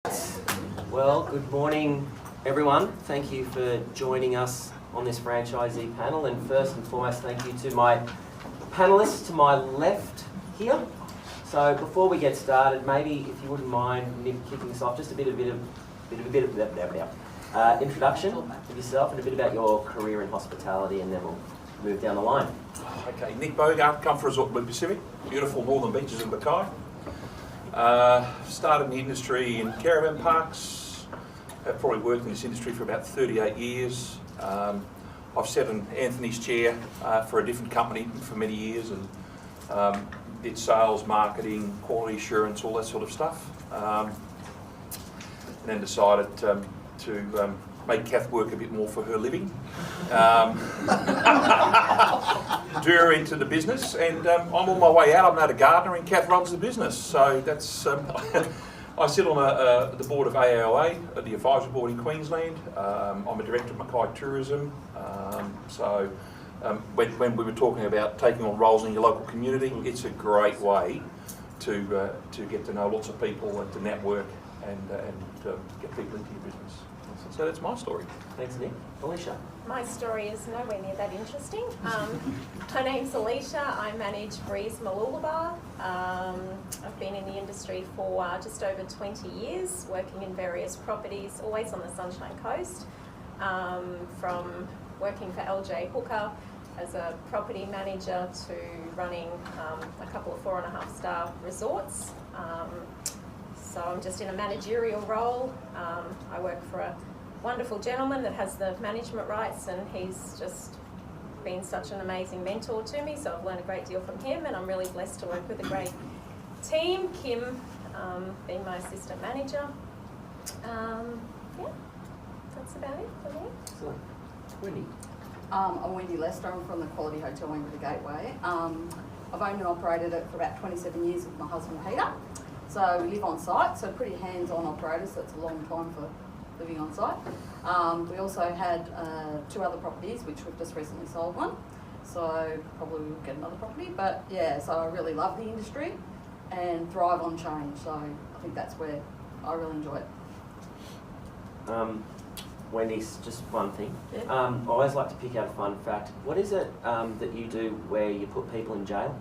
Well, good morning everyone. Thank you for joining us on this franchisee panel, and first and foremost thank you to my panellists to my left here. So before we get started, maybe if you wouldn't mind Nick kicking us off, just a bit of introduction of yourself and a bit about your career in hospitality, and then we'll move down the line. Okay, Nick Bogart, come for Resort Blue Pacific, beautiful northern beaches in Mackay. Started in the industry in caravan parks. I've probably worked in this industry for about 38 years. I've sat in Anthony's chair for a different company for many years and did sales, marketing, quality assurance, all that sort of stuff. And then decided to make Kath work a bit more for her living. Drew her into the business, and I'm on my way out. I'm not a gardener, and Kath runs the business. So that's I sit on the board of AAOA, the advisory board in Queensland. I'm a director of Mackay Tourism. When we were talking about taking on roles in your local community, it's a great way to get to know lots of people and to network and get people into your business. So that's my story. Thanks, Nick. Alicia. My story is nowhere near that interesting. My name's Alicia. I manage Breeze Mooloolaba. I've been in the industry for just over 20 years, working in various properties, always on the Sunshine Coast, from working for LJ Hooker as a property manager to running a couple of 4.5-star resorts. So I'm just in a managerial role. I work for a wonderful gentleman that has the management rights, and he's just been such an amazing mentor to me, so I've learned a great deal from him, and I'm really blessed to work with a great team. Kim being my assistant manager. Yeah, that's about it for me. Excellent. Wendy. I'm Wendy Lester. I'm from the Quality Hotel Wing with the Gateway. I've owned and operated it for about 27 years with my husband Peter. So we live on site, so pretty hands-on operators, so it's a long time for living on site. We also had 2 other properties, which we've just recently sold one. So probably we'll get another property, but yeah, so I really love the industry and thrive on change. So I think that's where I really enjoy it. Wendy's, just one thing. Yeah. I always like to pick out a fun fact. What is it that you do where you put people in jail?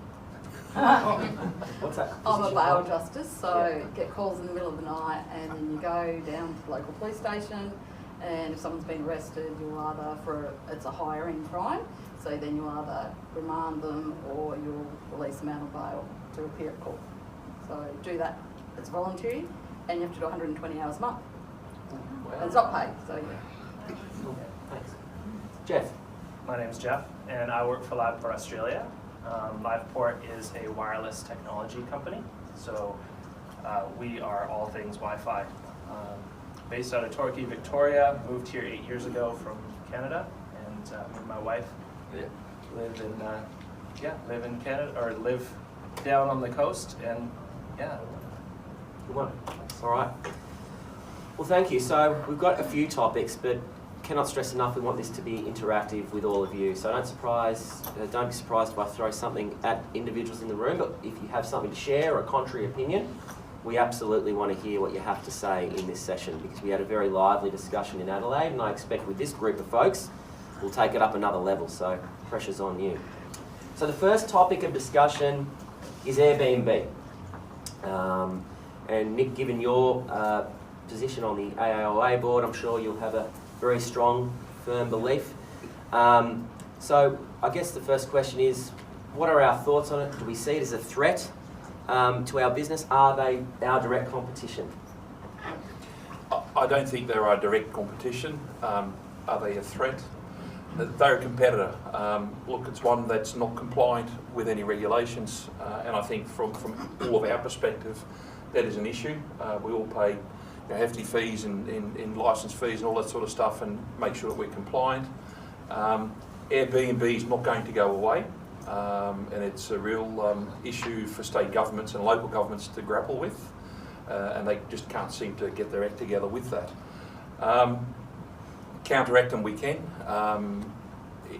What's that? I'm a position bail called? justice, so get calls in the middle of the night, and then you go down to the local police station, and if someone's been arrested, you'll either, it's a higher end crime, so then you'll either remand them or you'll release them out on bail to appear at court. So do that. It's voluntary, and you have to do 120 hours a month. Wow. And it's not paid, so yeah. Cool. Thanks. Jeff. My name's Jeff, and I work for LivePort Australia. LivePort is a wireless technology company, so we are all things Wi-Fi. Based out of Torquay, Victoria, moved here 8 years ago from Canada, and me and my wife live in Canada, or live down on the coast, and yeah. Good one. All right. Well, thank you. So we've got a few topics, but cannot stress enough we want this to be interactive with all of you. So don't be surprised if I throw something at individuals in the room, but if you have something to share or a contrary opinion, we absolutely want to hear what you have to say in this session, because we had a very lively discussion in Adelaide, and I expect with this group of folks, we'll take it up another level, so pressure's on you. So the first topic of discussion is Airbnb. And Nick, given your position on the AAOA board, I'm sure you'll have a very strong, firm belief. So I guess the first question is, what are our thoughts on it? Do we see it as a threat to our business? Are they our direct competition? I don't think they're our direct competition. Are they a threat? They're a competitor. Look, it's one that's not compliant with any regulations, and I think from all of our perspective, that is an issue. We all pay hefty fees in licence fees and all that sort of stuff, and make sure that we're compliant. Airbnb is not going to go away, and it's a real issue for state governments and local governments to grapple with, and they just can't seem to get their act together with that. Counteract them we can.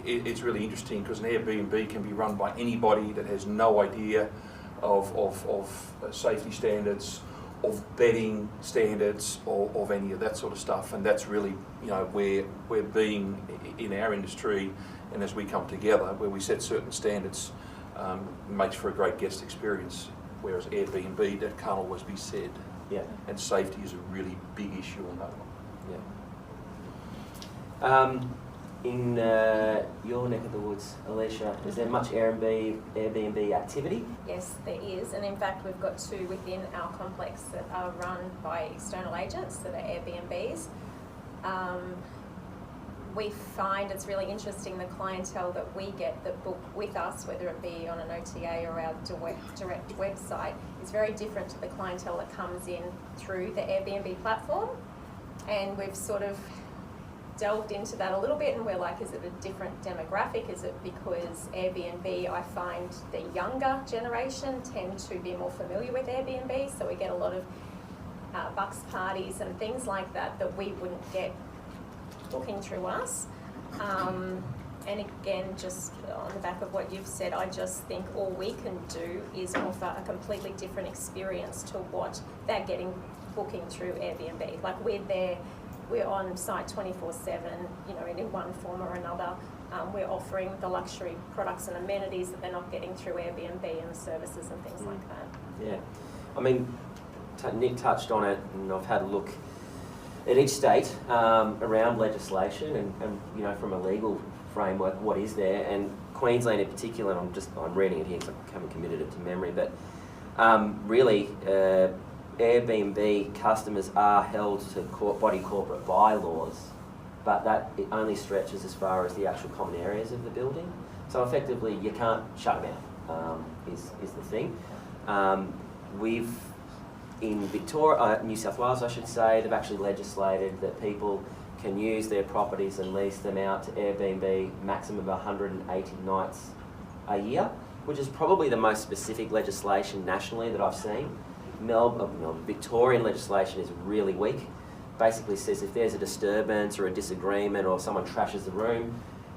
It's really interesting because an Airbnb can be run by anybody that has no idea of safety standards bedding standards or of any of that sort of stuff, and that's really, you know, where we're being in our industry, and as we come together, where we set certain standards, makes for a great guest experience. Whereas Airbnb, that can't always be said, Yeah. and safety is a really big issue on that one. Yeah. In your neck of the woods, Alicia, is there much Airbnb activity? Yes, there is, and in fact we've got 2 within our complex that are run by external agents that are Airbnbs. We find it's really interesting the clientele that we get that book with us, whether it be on an OTA or our direct website, is very different to the clientele that comes in through the Airbnb platform. And we've sort of delved into that a little bit, and we're like, is it a different demographic? Is it because Airbnb, I find the younger generation tend to be more familiar with Airbnb, so we get a lot of bucks parties and things like that that we wouldn't get booking through us. And again, just on the back of what you've said, I just think all we can do is offer a completely different experience to what they're getting booking through Airbnb. Like we're there, we're on site 24/7, you know, in one form or another. We're offering the luxury products and amenities that they're not getting through Airbnb, and the services and things like that. Yeah. I mean, Nick touched on it, and I've had a look at each state around legislation and you know, from a legal framework, what is there, and Queensland in particular, and I'm reading it here because I haven't committed it to memory, but really Airbnb customers are held to body corporate bylaws, but that it only stretches as far as the actual common areas of the building. So effectively you can't shut them out, is the thing. We've in Victoria, New South Wales I should say, they've actually legislated that people can use their properties and lease them out to Airbnb maximum of 180 nights a year, which is probably the most specific legislation nationally that I've seen. Victorian legislation is really weak. Basically says if there's a disturbance or a disagreement or someone trashes the room,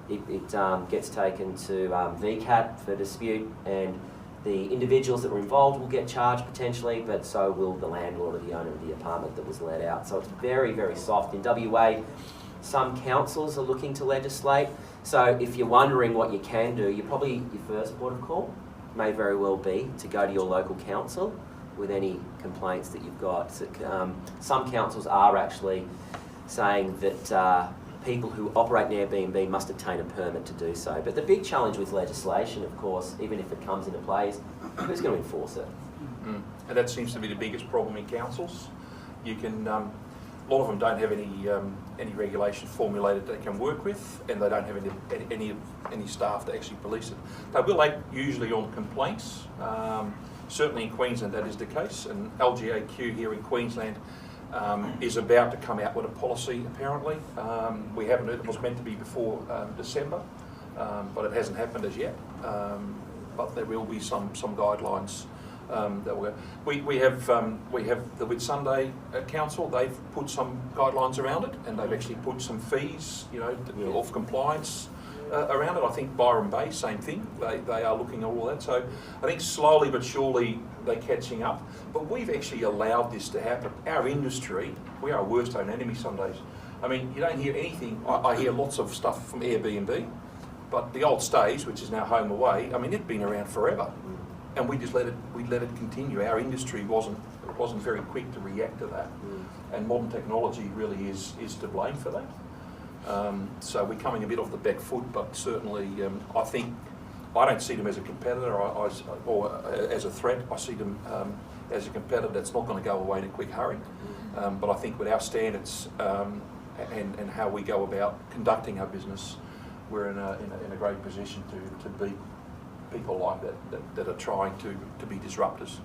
it gets taken to VCAT for dispute, and the individuals that were involved will get charged potentially, but so will the landlord or the owner of the apartment that was let out. So it's very, very soft. In WA, some councils are looking to legislate. So if you're wondering what you can do, your first port of call may very well be to go to your local council with any complaints that you've got. So, some councils are actually saying that people who operate an Airbnb must obtain a permit to do so. But the big challenge with legislation, of course, even if it comes into play, is who's going to enforce it? And that seems to be the biggest problem in councils. You can, a lot of them don't have any regulation formulated they can work with, and they don't have any staff to actually police it. They will act usually on complaints. Certainly in Queensland that is the case, and LGAQ here in Queensland is about to come out with a policy apparently. We haven't, it was meant to be before December, but it hasn't happened as yet. But there will be some guidelines that we have the Whitsunday Council. They've put some guidelines around it, and they've actually put some fees, you know, of compliance around it. I think Byron Bay, same thing. They are looking at all that. So I think slowly but surely they're catching up. But we've actually allowed this to happen. Our industry, we are a worst own enemy some days. I mean, you don't hear anything. I hear lots of stuff from Airbnb, but the old Stays, which is now Home Away, I mean, it'd been around forever, and we let it continue. Our industry wasn't very quick to react to that, and modern technology really is to blame for that. So we're coming a bit off the back foot, but certainly I think I don't see them as a competitor or as a threat. I see them as a competitor that's not going to go away in a quick hurry. But I think with our standards and how we go about conducting our business, we're in a great position to beat people like that are trying to be disruptors.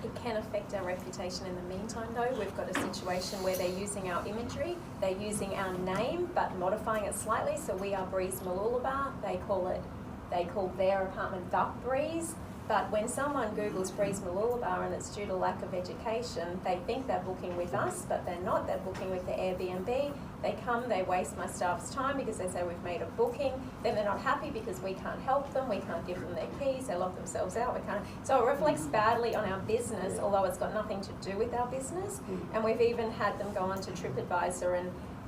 It can affect our reputation in the meantime though. We've got a situation where they're using our imagery, they're using our name but modifying it slightly. So we are Breeze Mooloolaba. They call their apartment the Breeze. But when someone Googles Breeze Mooloolaba and it's due to lack of education, they think they're booking with us, but they're not. They're booking with the Airbnb. They come, they waste my staff's time because they say we've made a booking. Then they're not happy because we can't help them. We can't give them their keys. They lock themselves out. We can't. So it reflects badly on our business, although it's got nothing to do with our business. And we've even had them go onto TripAdvisor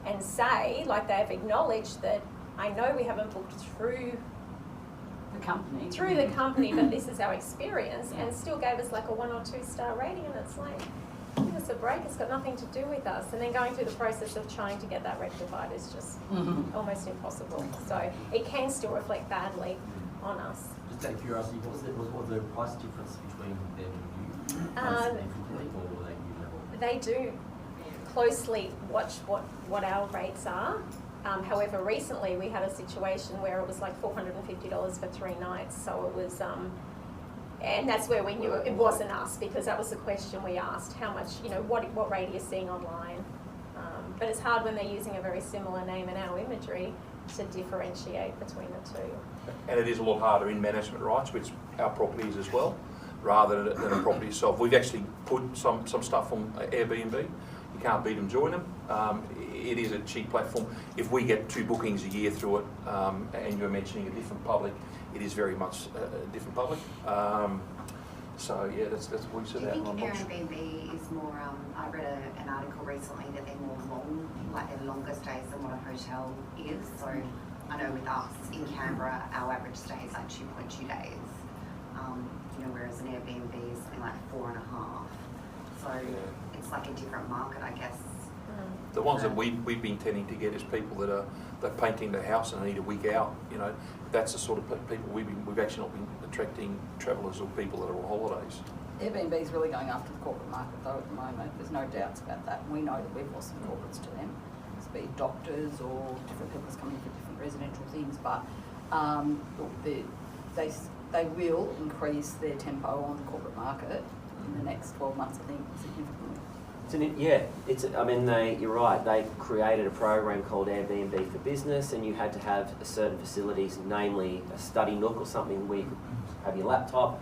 and say, like they've acknowledged that I know we haven't booked through the company, but this is our experience, and still gave us like a 1 or 2 star rating, and it's like, give us a break, it's got nothing to do with us. And then going through the process of trying to get that rectified is just almost impossible. So it can still reflect badly on us. Just out of curiosity, what was the price difference between them and you? Constantly complete, or were they new level? They do closely watch what our rates are. However, recently we had a situation where it was like $450 for 3 nights. So it was, and that's where we knew it wasn't us, because that was the question we asked: how much, what rate are you seeing online? But it's hard when they're using a very similar name in our imagery to differentiate between the two. And it is a lot harder in management rights, which our property is as well, rather than a property itself. We've actually put some stuff on Airbnb. You can't beat them, join them. It is a cheap platform. If we get 2 bookings a year through it, and you're mentioning a different public, it is very much a different public. So yeah, that's what we said. Do you think Airbnb is more? I read an article recently that they're more long, like they're longer stays than what a hotel is. So I know with us in Canberra, our average stay is like 2.2 days. Whereas an Airbnb is something like 4.5. So it's like a different market, I guess. The ones that we've been tending to get is people that they're painting their house and need a week out. That's the sort of people we've actually not been attracting travellers or people that are on holidays. Airbnb is really going after the corporate market though at the moment. There's no doubts about that. We know that we've lost some corporates to them, be it doctors or different people coming for different residential things. But they will increase their tempo on the corporate market in the next 12 months, I think, significantly. You're right. They created a program called Airbnb for Business, and you had to have certain facilities, namely a study nook or something where you could have your laptop,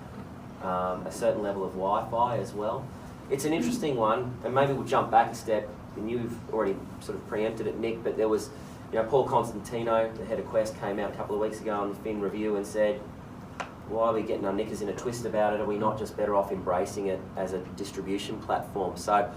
a certain level of Wi-Fi as well. It's an interesting one, and maybe we'll jump back a step. And you've already sort of preempted it, Nick, but there was, Paul Constantino, the head of Quest, came out a couple of weeks ago on the Fin Review and said, why are we getting our knickers in a twist about it? Are we not just better off embracing it as a distribution platform? So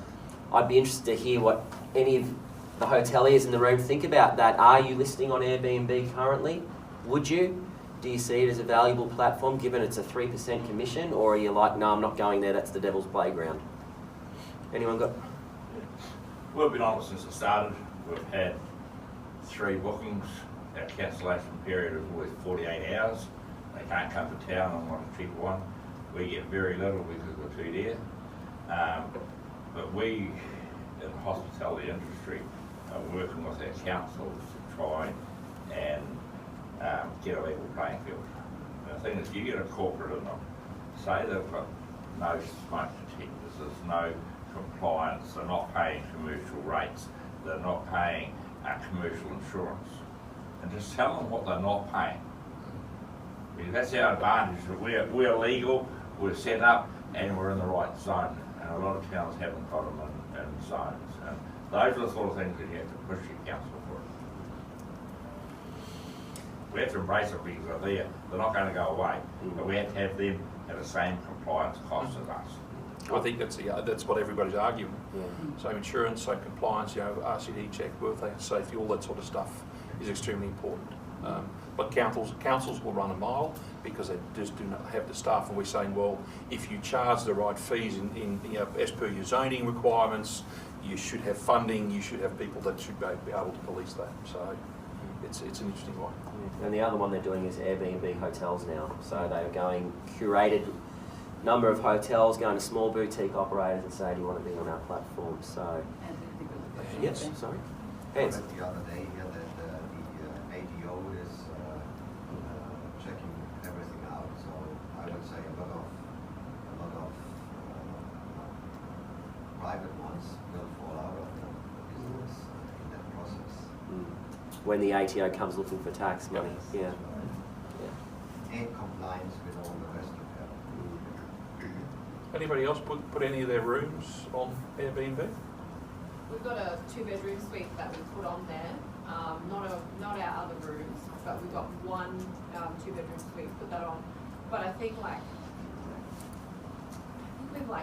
I'd be interested to hear what any of the hoteliers in the room think about that. Are you listing on Airbnb currently? Would you? Do you see it as a valuable platform given it's a 3% commission? Or are you like, no, I'm not going there, that's the devil's playground? Anyone got? We've been on it since it started. We've had 3 bookings. Our cancellation period is always 48 hours. They can't come to town and want a cheaper one. We get very little because we're too dear. But we, in the hospitality industry, are working with our councils to try and get a level playing field. And the thing is, you get a corporate in them, say they've got no smoke detectors, there's no compliance, they're not paying commercial rates, they're not paying commercial insurance. And just tell them what they're not paying. Because that's our advantage, that we're legal, we're set up, and we're in the right zone. And a lot of towns haven't got them in zones. And those are the sort of things that you have to push your council for. We have to embrace it because they're there. They're not going to go away. But we have to have them at the same compliance cost as us. I think that's what everybody's arguing. So insurance, so compliance, RCD check, birthday safety, all that sort of stuff is extremely important. But councils will run a mile because they just do not have the staff. And we're saying, well, if you charge the right fees as per your zoning requirements, you should have funding, you should have people that should be able to police that. So it's an interesting one. And the other one they're doing is Airbnb hotels now. So they're going curated number of hotels, going to small boutique operators and say, do you want to be on our platform? So, yes, sorry. Hands. The other day here that the ADO is checking everything out. So I would say a lot of private ones will fall out of the business in that process. When the ATO comes looking for tax money, And compliance with all the rest of that. Anybody else put any of their rooms on Airbnb? We've got a 2-bedroom suite that we put on there, not our other rooms, but we've got one 2-bedroom suite, put that on. But I think we've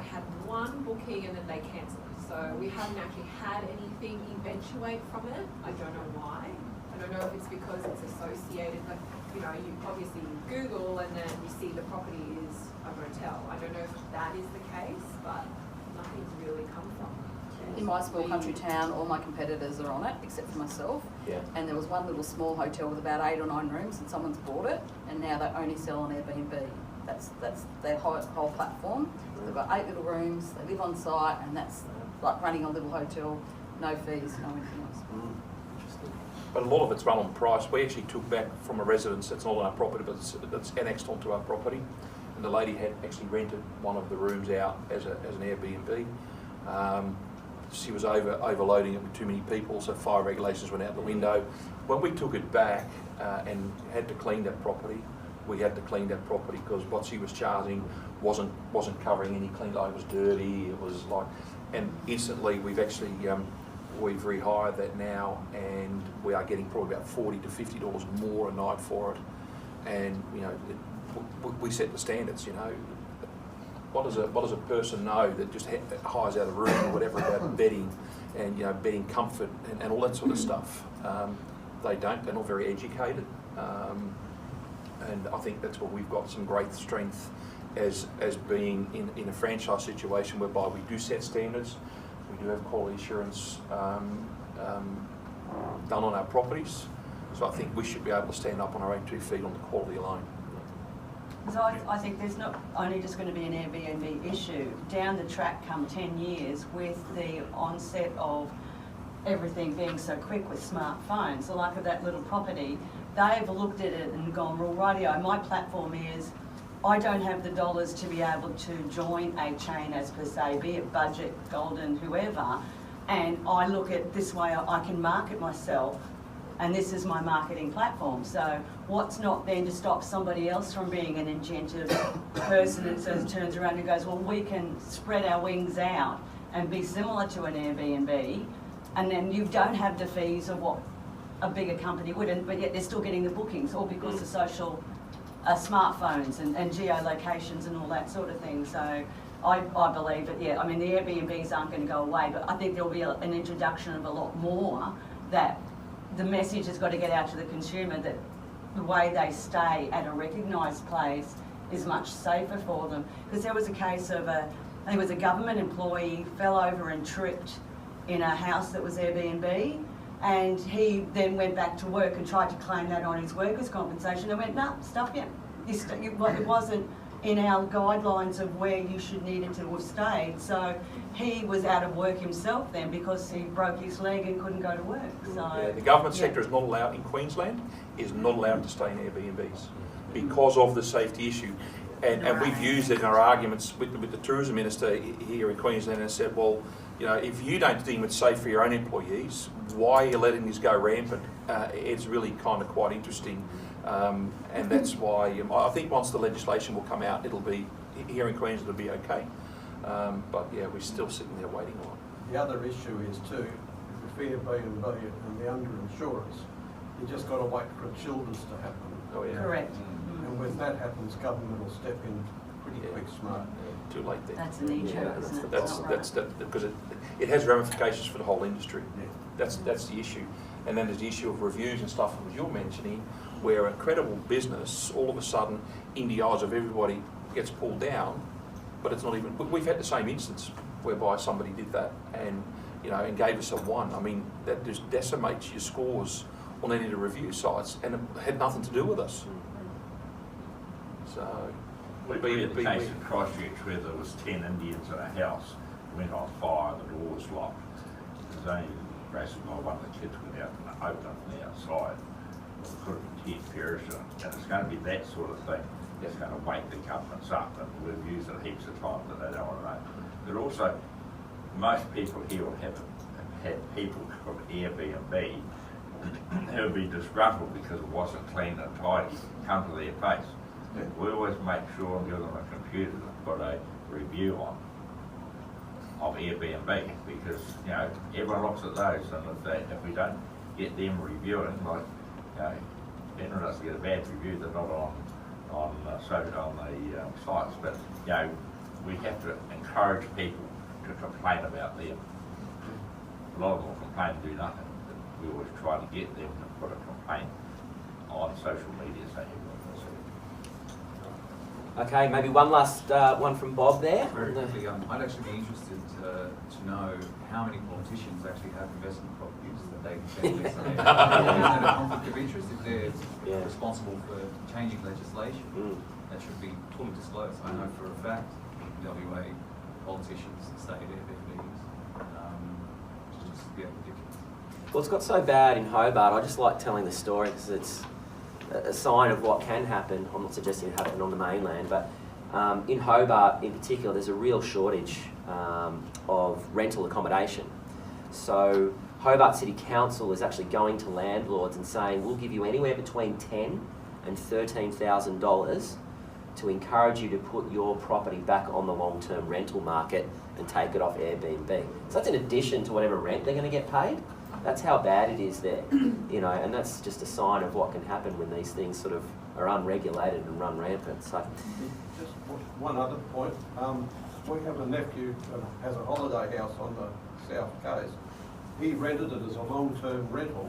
had one booking and then they cancelled. So we haven't actually had anything eventuate from it. I don't know why. I don't know if it's because it's associated, but you obviously Google and then you see the property is a motel. I don't know if that is the case, but nothing's really come from it. In my small country town, all my competitors are on it, except for myself. Yeah. And there was one little small hotel with about 8 or 9 rooms, and someone's bought it, and now they only sell on Airbnb. That's their whole platform. They've got 8 little rooms, they live on site, and that's like running a little hotel, no fees, no anything else. Interesting. But a lot of it's run on price. We actually took back from a residence that's not on our property, but it's annexed onto our property. And the lady had actually rented one of the rooms out as an Airbnb. She was overloading it with too many people, so fire regulations went out the window. When we took it back and had to clean that property, we had to clean that property because what she was charging wasn't covering any clean. Like it was dirty. It was like, and instantly we've actually we've rehired that now, and we are getting probably about $40 to $50 more a night for it. And we set the standards. What does a person know that just hires out a room or whatever about bedding and bedding comfort and all that sort of stuff? They don't. They're not very educated, and I think that's where we've got some great strength as being in a franchise situation whereby we do set standards. We do have quality assurance done on our properties. So I think we should be able to stand up on our own 2 feet on the quality alone. So I think there's not only just going to be an Airbnb issue. Down the track, come 10 years, with the onset of everything being so quick with smartphones, so like of that little property, they've looked at it and gone, well, rightio, my platform is, I don't have the dollars to be able to join a chain as per se, be it Budget, Golden, whoever, and I look at this way, I can market myself, and this is my marketing platform. So what's not then to stop somebody else from being an inventive person that turns around and goes, well, we can spread our wings out and be similar to an Airbnb, and then you don't have the fees of what a bigger company would, but yet they're still getting the bookings, all because of social smartphones and geolocations and all that sort of thing. So I believe that, yeah, I mean, the Airbnbs aren't going to go away, but I think there'll be an introduction of a lot more, that the message has got to get out to the consumer that the way they stay at a recognised place is much safer for them. Because there was a case of I think it was a government employee fell over and tripped in a house that was Airbnb, and he then went back to work and tried to claim that on his workers' compensation. They went, no, stuff you. It wasn't in our guidelines of where you should needed to have stayed. So he was out of work himself then because he broke his leg and couldn't go to work. So yeah, the government sector is not allowed in Queensland, is not allowed to stay in Airbnbs because of the safety issue. And we've used it in our arguments with the tourism minister here in Queensland and said, well, if you don't deem it safe for your own employees, why are you letting this go rampant? It's really kind of quite interesting. And that's why I think once the legislation will come out, it'll be, here in Queensland, it'll be okay. But yeah, we're still sitting there waiting on it. The other issue is too, with Airbnb and the underinsurance, you just got to wait for a Childers to happen. Oh yeah. correct. And when that happens, government will step in pretty quick, smart. Too late then. That's a knee-jerk, isn't it? That's because it has ramifications for the whole industry. Yeah. That's the issue. And then there's the issue of reviews and stuff that you're mentioning, where a credible business, all of a sudden, in the eyes of everybody, gets pulled down, but it's not even. We've had the same instance whereby somebody did that and and gave us a 1. I mean, that just decimates your scores on any of the review sites, and it had nothing to do with us. So. We had a case in Christchurch where there was 10 Indians in a house, went on fire, the door was locked. It was only basically one of the kids went out and opened it from the outside. It could have been 10 perished, and it's going to be that sort of thing that's going to wake the governments up, and we've used it heaps of times that they don't want to know. But also, most people here have had people from Airbnb who would be disgruntled because it wasn't clean and tidy come to their place. We always make sure and give them a computer to put a review on of Airbnb, because, you know, everyone looks at those, and if we don't get them reviewing, like, you know, everyone doesn't get a bad review, they're not on the sites, but, you know, we have to encourage people to complain about them. A lot of them will complain and do nothing, but we always try to get them to put a complaint on social media so everyone can see it. Okay, maybe one last one from Bob there. Very quickly, I'd actually be interested to know how many politicians actually have investment properties that they can say. Isn't that a conflict of interest if they're responsible for changing legislation? That should be fully disclosed. I know for a fact in WA politicians stay at Airbnbs. It's just ridiculous. Well, it's got so bad in Hobart. I just like telling the story because it's a sign of what can happen. I'm not suggesting it happened on the mainland, but in Hobart in particular, there's a real shortage of rental accommodation. So Hobart City Council is actually going to landlords and saying, we'll give you anywhere between $10,000 and $13,000 to encourage you to put your property back on the long-term rental market and take it off Airbnb. So that's in addition to whatever rent they're going to get paid. That's how bad it is there, you know, and that's just a sign of what can happen when these things sort of are unregulated and run rampant. So, just one other point. We have a nephew that has a holiday house on the south coast. He rented it as a long-term rental,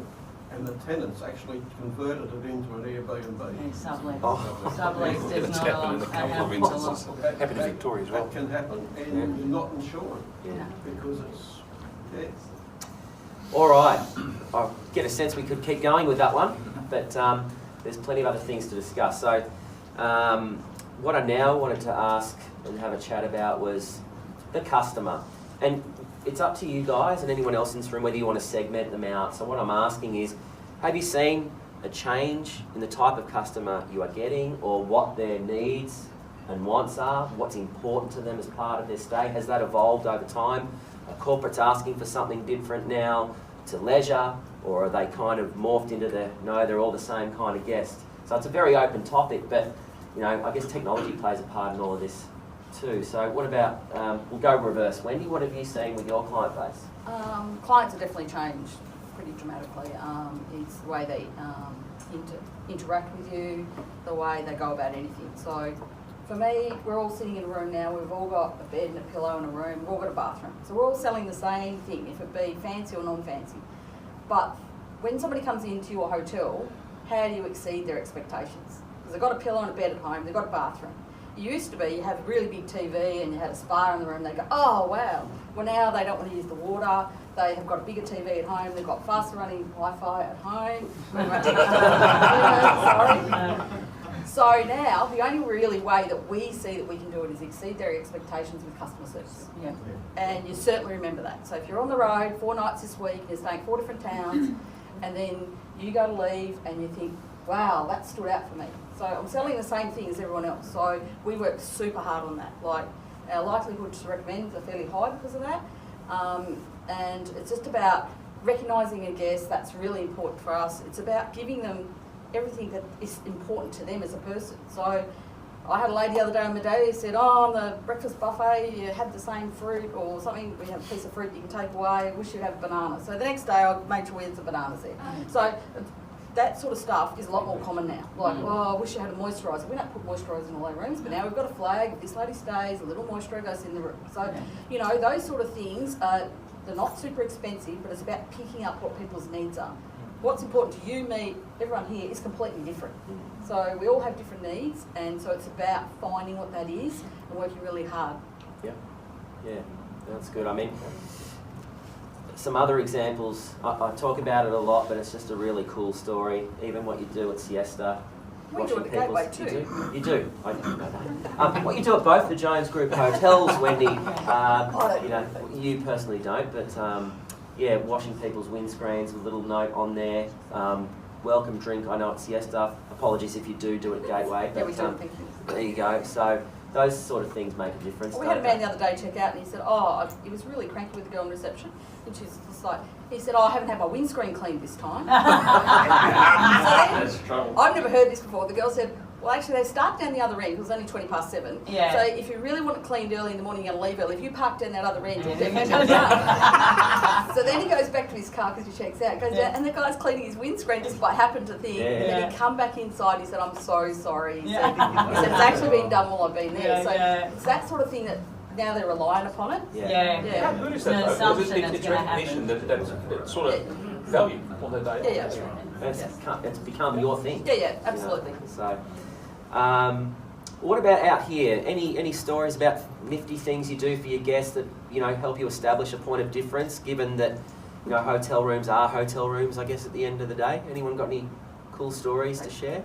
and the tenants actually converted it into an Airbnb. Sublet. Sublet does It's not happened in a couple of instances. Happened in Victoria as well. That can happen, and you're not insured because it's all right, I get a sense we could keep going with that one, but there's plenty of other things to discuss. So what I now wanted to ask and have a chat about was the customer. And it's up to you guys and anyone else in this room whether you want to segment them out. So what I'm asking is, have you seen a change in the type of customer you are getting, or what their needs and wants are, what's important to them as part of their stay? Has that evolved over time? Are corporates asking for something different now to leisure, or are they kind of morphed into no, they're all the same kind of guest? So it's a very open topic, but you know, I guess technology plays a part in all of this too. So what about, we'll go reverse. Wendy, what have you seen with your client base? Clients have definitely changed pretty dramatically. It's the way they interact with you, the way they go about anything. So for me, we're all sitting in a room now, we've all got a bed and a pillow in a room, we've all got a bathroom. So we're all selling the same thing, if it be fancy or non-fancy. But when somebody comes into your hotel, how do you exceed their expectations? Because they've got a pillow and a bed at home, they've got a bathroom. It used to be you have a really big TV and you had a spa in the room, they go, oh wow. Well now they don't want to use the water, they have got a bigger TV at home, they've got faster running Wi-Fi at home. Sorry. So now, the only really way that we see that we can do it is exceed their expectations with customer service. Yeah. And you certainly remember that. So if you're on the road 4 nights this week, you're staying 4 different towns, and then you go to leave and you think, wow, that stood out for me. So I'm selling the same thing as everyone else. So we work super hard on that. Like, our likelihood to recommend are fairly high because of that. And it's just about recognising a guest. That's really important for us. It's about giving them everything that is important to them as a person. So I had a lady the other day on the day who said, oh, on the breakfast buffet you had the same fruit or something, we have a piece of fruit you can take away, I wish you'd have a banana. So the next day I made sure we had some bananas there. So that sort of stuff is a lot more common now. Like, oh, I wish you had a moisturiser. We don't put moisturiser in all our rooms, but now we've got a flag, if this lady stays, a little moisturiser goes in the room. So, you know, those sort of things, they're not super expensive, but it's about picking up what people's needs are. What's important to you, me, everyone here is completely different. So we all have different needs, and so it's about finding what that is and working really hard. Yeah, that's good. I mean, some other examples, I talk about it a lot, but it's just a really cool story. Even what you do at Siesta. We do it at Gateway too. You do. I didn't know that. What you do at both the Jones Group hotels, Wendy, you know, you personally don't, but yeah, washing people's windscreens with a little note on there. Welcome drink, I know at Siesta. Apologies if you do it at Gateway. Yeah, but, we do, thank you. There you go. So those sort of things make a difference. Well, we had a man the other day check out and he said, oh, he was really cranky with the girl in reception. And she's just like, he said, oh, I haven't had my windscreen cleaned this time. That's trouble. I've never heard this before. The girl said, Well, actually, they start down the other end because it's only 20 past 7. Yeah. So if you really want it cleaned early in the morning, you're going to leave early. If you park down that other end, you're definitely going to done. So then he goes back to his car because he checks out. Goes down, and the guy's cleaning his windscreen just by happened to think. And then he come back inside. He said, "I'm so sorry." He said, "It's actually been done while I've been there." So it's that sort of thing that now they're relying upon it. How good is that though? Because it's recognition that it's sort of value on the day. Yeah, that's right. It's become your thing. Yeah, absolutely. You know? So, what about out here? Any stories about nifty things you do for your guests that help you establish a point of difference? Given that hotel rooms are hotel rooms, I guess at the end of the day. Anyone got any cool stories to share?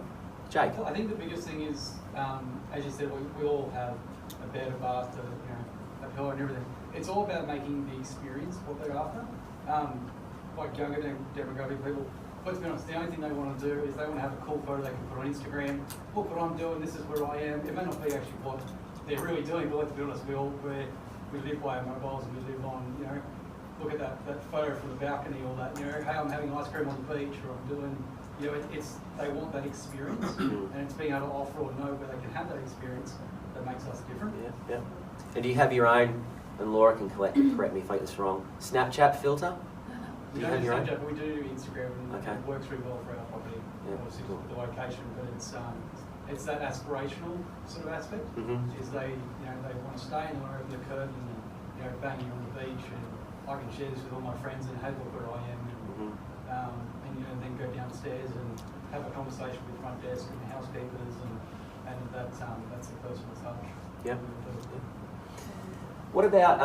Jake. I think the biggest thing is, as you said, we all have a bed, a bath, a pillow, and everything. It's all about making the experience what they're after. Like younger demographic people, let's be honest, the only thing they want to do is they want to have a cool photo they can put on Instagram. Look what I'm doing, this is where I am. It may not be actually what they're really doing, but let's be honest, we live by our mobiles and we live on, look at that photo from the balcony or that, hey, I'm having ice cream on the beach, or I'm doing, they want that experience, and it's being able to offer or know where they can have that experience that makes us different. Yeah. And do you have your own, and Laura can correct me if I get this wrong, Snapchat filter? We don't do Snapchat, but we do Instagram, and it works really well for our property, obviously with the location, but it's that aspirational sort of aspect, is they want to stay and they want to open the curtain and banging on the beach, and I can share this with all my friends and hey, look where I am, and then go downstairs and have a conversation with the front desk and the housekeepers, and that's the personal touch. Yeah. What about,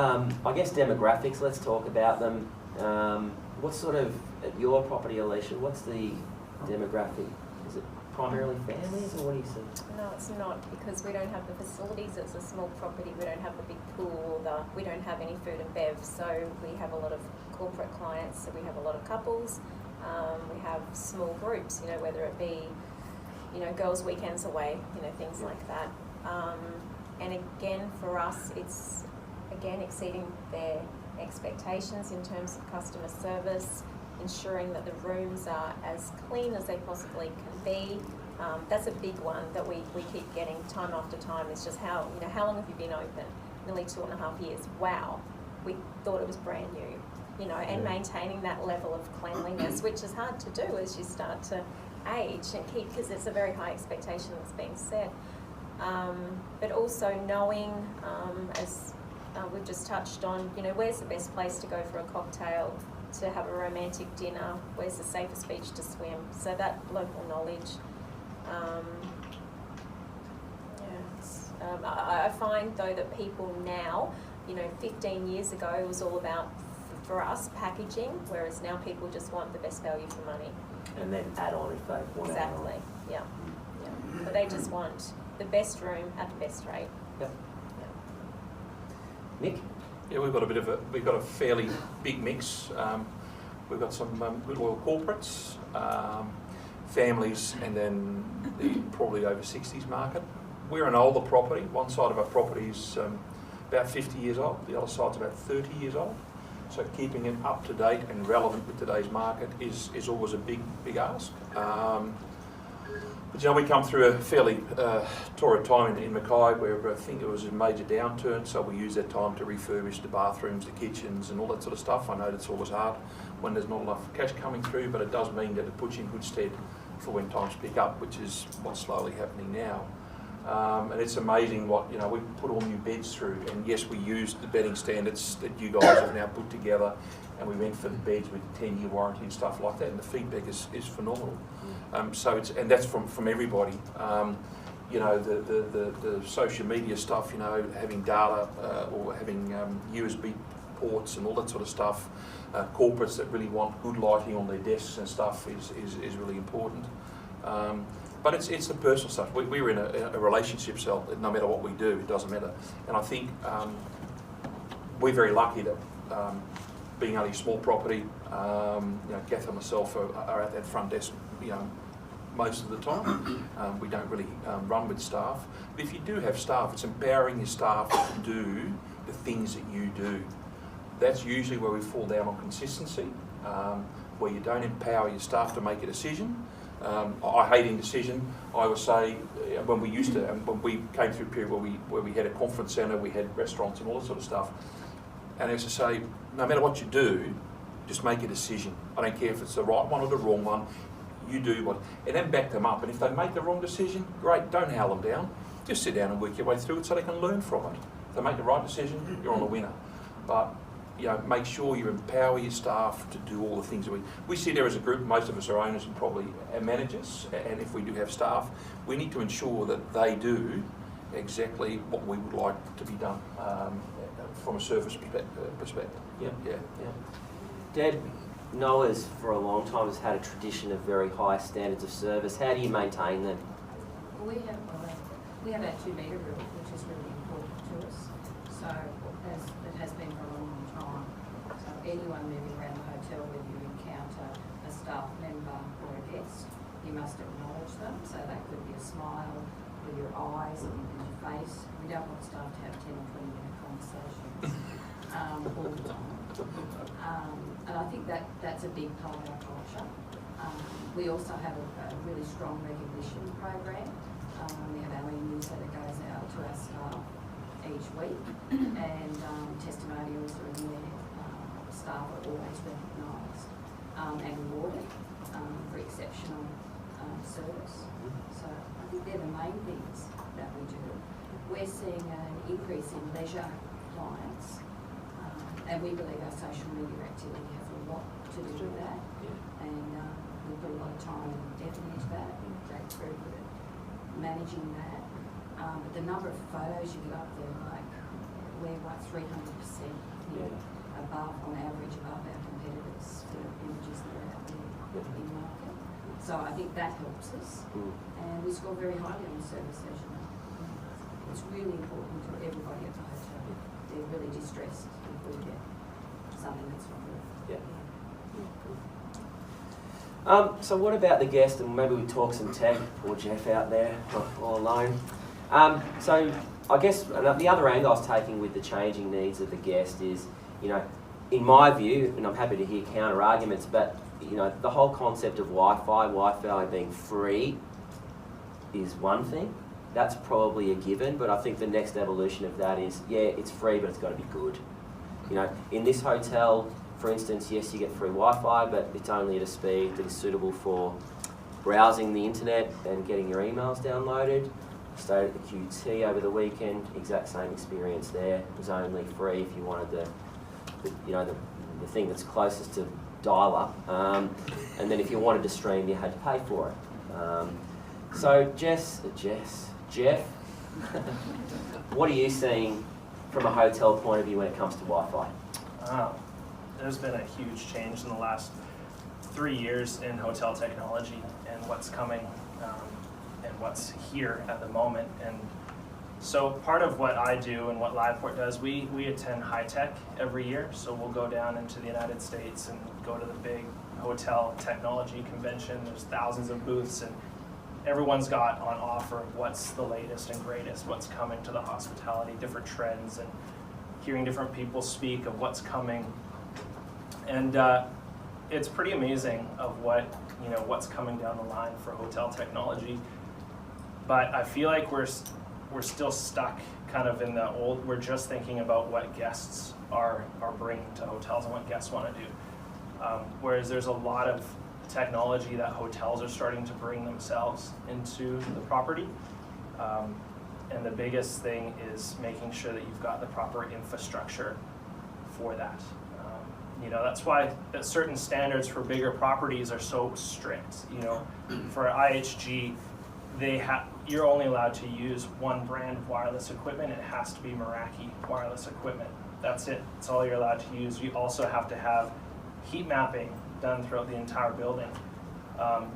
I guess, demographics? Let's talk about them. What sort of, at your property, Alicia, what's the demographic? Is it primarily families, or what do you see? No, it's not, because we don't have the facilities. It's a small property. We don't have the big pool. We don't have any food and bev. So we have a lot of corporate clients. So we have a lot of couples. We have small groups. Whether it be, girls' weekends away. Things like that. And again, for us, it's exceeding their expectations in terms of customer service, ensuring that the rooms are as clean as they possibly can be. That's a big one that we keep getting time after time. It's just how long have you been open? Nearly 2.5 years. Wow, we thought it was brand new. And maintaining that level of cleanliness, which is hard to do as you start to age and keep, because it's a very high expectation that's being set. But also knowing, as we've just touched on, where's the best place to go for a cocktail, to have a romantic dinner, where's the safest beach to swim, so that local knowledge. I find though that people now, 15 years ago it was all about, for us, packaging, whereas now people just want the best value for money. And then add on if they want. Exactly, yeah. But they just want the best room at the best rate. Yep. Nick? Yeah, we've got a fairly big mix. We've got some good loyal corporates, families, and then the probably over 60s market. We're an older property. One side of our property is about 50 years old. The other side's about 30 years old. So keeping it up to date and relevant with today's market is always a big ask. But we come through a fairly torrid time in Mackay where I think it was a major downturn, so we use that time to refurbish the bathrooms, the kitchens and all that sort of stuff. I know that's always hard when there's not enough cash coming through, but it does mean that it puts you in good stead for when times pick up, which is what's slowly happening now. And it's amazing what, we put all new beds through, and yes, we used the bedding standards that you guys have now put together, and we went for the beds with 10-year warranty and stuff like that, and the feedback is phenomenal. So and that's from everybody. The social media stuff, having data or having USB ports and all that sort of stuff. Corporates that really want good lighting on their desks and stuff is really important. But it's the personal stuff. We're in a relationship, so no matter what we do, it doesn't matter. And I think we're very lucky that being only a small property, Kath and myself are at that front desk, most of the time. We don't really run with staff. But if you do have staff, it's empowering your staff to do the things that you do. That's usually where we fall down on consistency, where you don't empower your staff to make a decision. I hate indecision. I would say when we used to, when we came through a period where we had a conference centre, we had restaurants and all that sort of stuff, and I used to say, no matter what you do, just make a decision. I don't care if it's the right one or the wrong one. You do what, and then back them up. And if they make the wrong decision, great. Don't howl them down. Just sit down and work your way through it so they can learn from it. If they make the right decision, you're on the winner. But you know, make sure you empower your staff to do all the things that we see there as a group. Most of us are owners and probably managers, and if we do have staff, we need to ensure that they do exactly what we would like to be done from a service perspective. Yeah. Yeah. Dad, Noah's for a long time has had a tradition of very high standards of service. How do you maintain them? We have our 2 metre rule, which is really important to us. So it has been for a long time. So anyone moving around the hotel, whether you encounter a staff member or a guest, you must acknowledge them. So that could be a smile with your eyes and your face. We don't want staff to have 10 or 20 minute conversations all the time. And I think that's a big part of our culture. We also have a really strong recognition program. We have our newsletter that goes out to our staff each week, and testimonials are in there. Staff are always recognised and rewarded for exceptional service. So I think they're the main things that we do. We're seeing an increase in leisure clients, and we believe our social media activity has a lot to do with that. And we put a lot of time and effort into that, and Jack's very good at managing that. But the number of photos you get up there, like we're 300% above, on average, above our competitors for images that are out there in market. So I think that helps us, and we score very highly on the service, as you know. It's really important to everybody at the hotel. They're really distressed if we get something that's not good. So what about the guest, and maybe we talk some tech, or Jeff out there all alone. So I guess the other angle I was taking with the changing needs of the guest is, you know, in my view, and I'm happy to hear counter arguments, but you know, the whole concept of Wi-Fi being free is one thing. That's probably a given, but I think the next evolution of that is, yeah, it's free, but it's got to be good. You know, in this hotel, for instance, yes, you get free Wi-Fi, but it's only at a speed that is suitable for browsing the internet and getting your emails downloaded. Stayed at the QT over the weekend, exact same experience there. It was only free if you wanted the thing that's closest to dial-up, and then if you wanted to stream, you had to pay for it. So Jeff, what are you seeing from a hotel point of view when it comes to Wi-Fi? There's been a huge change in the last 3 years in hotel technology and what's coming and what's here at the moment. And so part of what I do and what LivePort does, we attend HITEC every year. So we'll go down into the United States and go to the big hotel technology convention. There's thousands of booths, and everyone's got on offer what's the latest and greatest, what's coming to the hospitality, different trends, and hearing different people speak of what's coming. And it's pretty amazing of what's coming down the line for hotel technology. But I feel like we're still stuck kind of in the old, we're just thinking about what guests are bringing to hotels and what guests want to do. Whereas there's a lot of technology that hotels are starting to bring themselves into the property. And the biggest thing is making sure that you've got the proper infrastructure for that. That's why certain standards for bigger properties are so strict. For IHG, you're only allowed to use one brand of wireless equipment. It has to be Meraki wireless equipment. That's it. That's all you're allowed to use. You also have to have heat mapping done throughout the entire building,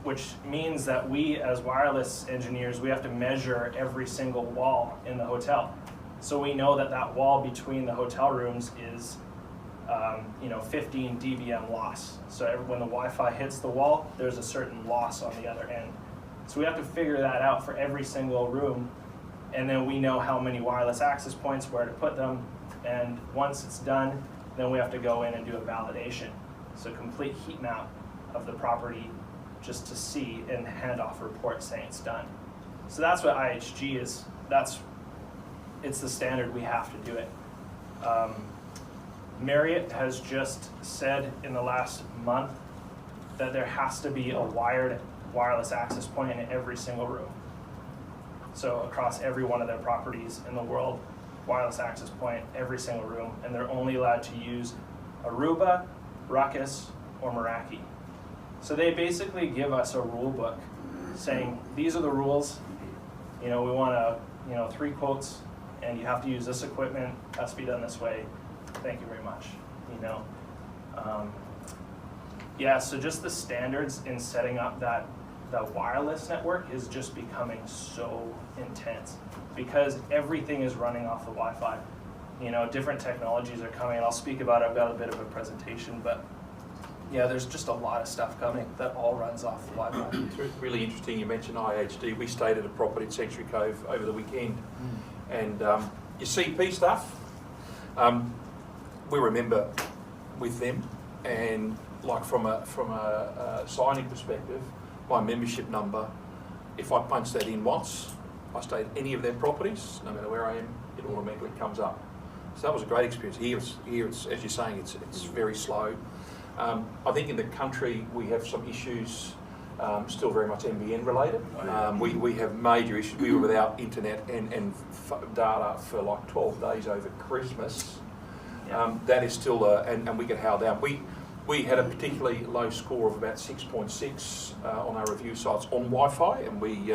which means that we, as wireless engineers, we have to measure every single wall in the hotel. So we know that wall between the hotel rooms is 15 dBm loss. So when the Wi-Fi hits the wall, there's a certain loss on the other end. So we have to figure that out for every single room, and then we know how many wireless access points, where to put them, and once it's done, then we have to go in and do a validation. So complete heat map of the property, just to see and hand off a report saying it's done. So that's what IHG is. It's the standard, we have to do it. Marriott has just said in the last month that there has to be a wireless access point in every single room. So across every one of their properties in the world, wireless access point, every single room, and they're only allowed to use Aruba, Ruckus, or Meraki. So they basically give us a rule book saying, these are the rules, we want 3 quotes, and you have to use this equipment, has to be done this way, thank you very much, Yeah, so just the standards in setting up the wireless network is just becoming so intense because everything is running off the Wi-Fi. Different technologies are coming, and I'll speak about it. I've got a bit of a presentation, but yeah, there's just a lot of stuff coming that all runs off the Wi-Fi. It's really interesting you mentioned IHD. We stayed at a property at Century Cove over the weekend, and your CP stuff, we remember with them, and like from a signing perspective, my membership number, if I punch that in once, I stay at any of their properties, no matter where I am, it automatically comes up. So that was a great experience. Here it's as you're saying, it's very slow. I think in the country we have some issues still very much NBN related. We have major issues. We were without internet and data for like 12 days over Christmas. That is still and we get held down. We had a particularly low score of about 6.6 on our review sites on Wi-Fi, and we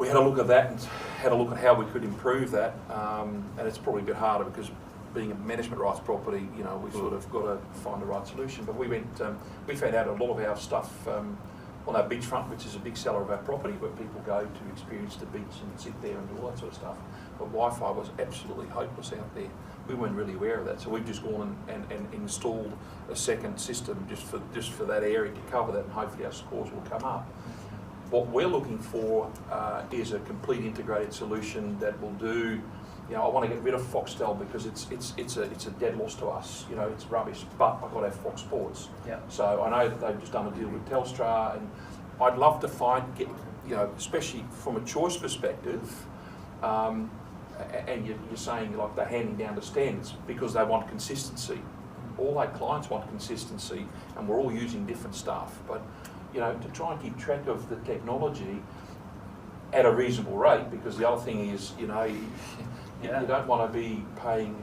had a look at that and had a look at how we could improve that. And it's probably a bit harder because being a management rights property, we sort of got to find the right solution. But we found out a lot of our stuff on our beachfront, which is a big seller of our property, where people go to experience the beach and sit there and do all that sort of stuff. But Wi-Fi was absolutely hopeless out there. We weren't really aware of that, so we've just gone and installed a second system just for that area to cover that, and hopefully our scores will come up. What we're looking for is a complete integrated solution that will do. I want to get rid of Foxtel because it's a dead loss to us. It's rubbish. But I've got to have Fox Sports. Yeah. So I know that they've just done a deal with Telstra, and I'd love to get especially from a choice perspective. And you're saying like they're handing down the standards because they want consistency. All our clients want consistency, and we're all using different stuff. But to try and keep track of the technology at a reasonable rate, because the other thing is, you don't want to be paying,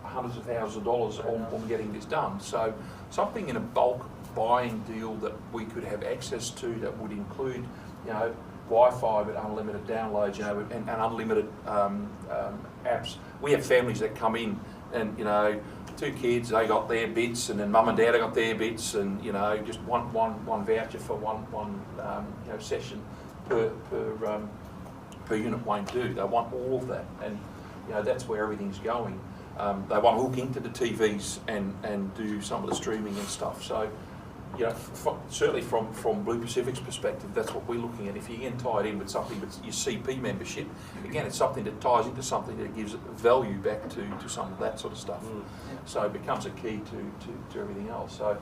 hundreds of thousands of dollars on getting this done. So something in a bulk buying deal that we could have access to that would include, Wi-Fi with unlimited downloads, and unlimited apps. We have families that come in and, 2 kids, they got their bits, and then mum and dad got their bits, and, just one voucher for one session per unit won't do. They want all of that, and that's where everything's going. They want to hook into the TVs and do some of the streaming and stuff. So, certainly from Blue Pacific's perspective, that's what we're looking at. If you can tie it in with something with your CP membership, again, it's something that ties into something that gives value back to some of that sort of stuff. So it becomes a key to everything else. So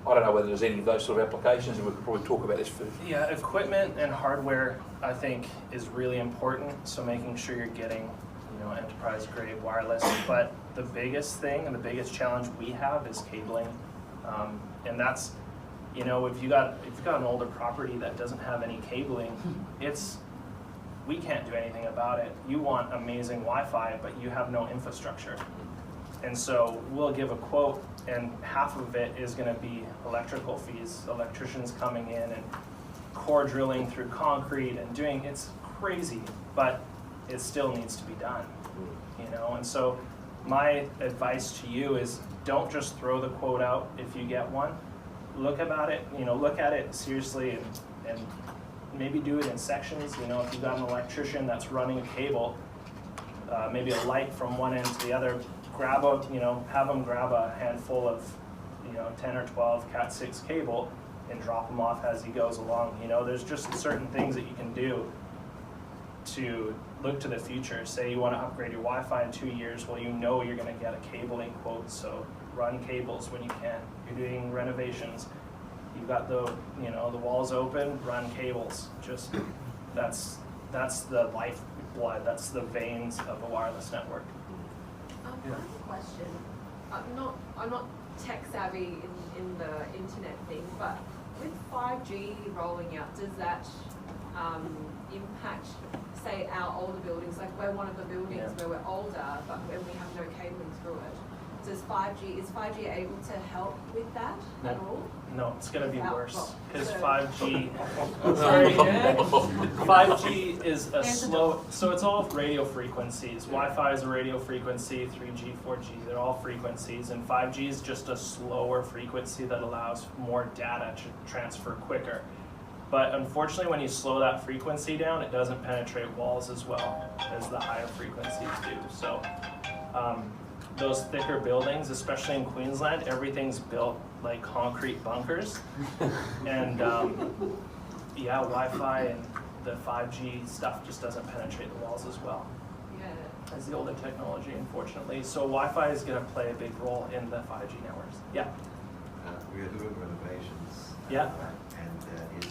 I don't know whether there's any of those sort of applications, and we could probably talk about this for... Yeah, equipment and hardware, I think, is really important. So making sure you're getting, enterprise-grade wireless. But the biggest thing and the biggest challenge we have is cabling, and that's, if you've got an older property that doesn't have any cabling, we can't do anything about it. You want amazing Wi-Fi, but you have no infrastructure. And so we'll give a quote, and half of it is going to be electrical fees, electricians coming in and core drilling through concrete and it's crazy, but it still needs to be done, And so my advice to you is don't just throw the quote out if you get one. Look at it seriously and maybe do it in sections. If you've got an electrician that's running a cable, maybe a light from one end to the other, have them grab a handful of, 10 or 12 Cat6 cable and drop them off as he goes along. There's just certain things that you can do to look to the future. Say you want to upgrade your Wi-Fi in 2 years, well, you're going to get a cabling quote, so run cables when you can. You're doing renovations, You've got the walls open, run cables. Just that's the lifeblood. That's the veins of a wireless network. I have a question. I'm not tech savvy in the internet thing, but with 5G rolling out, does that impact, say, our older buildings? Like we're one of the buildings where we're older, but when we have no cabling through it. Is 5G able to help with that at all? No, it's going to be worse because so- 5G. 5G is a slow. So it's all radio frequencies. Wi-Fi is a radio frequency. 3G, 4G, they're all frequencies, and 5G is just a slower frequency that allows more data to transfer quicker. But unfortunately, when you slow that frequency down, it doesn't penetrate walls as well as the higher frequencies do. So. Those thicker buildings, especially in Queensland, everything's built like concrete bunkers. And yeah, Wi-Fi and the 5G stuff just doesn't penetrate the walls as well as the older technology, unfortunately. So Wi-Fi is going to play a big role in the 5G networks. Yeah? We are doing renovations. Yeah. And it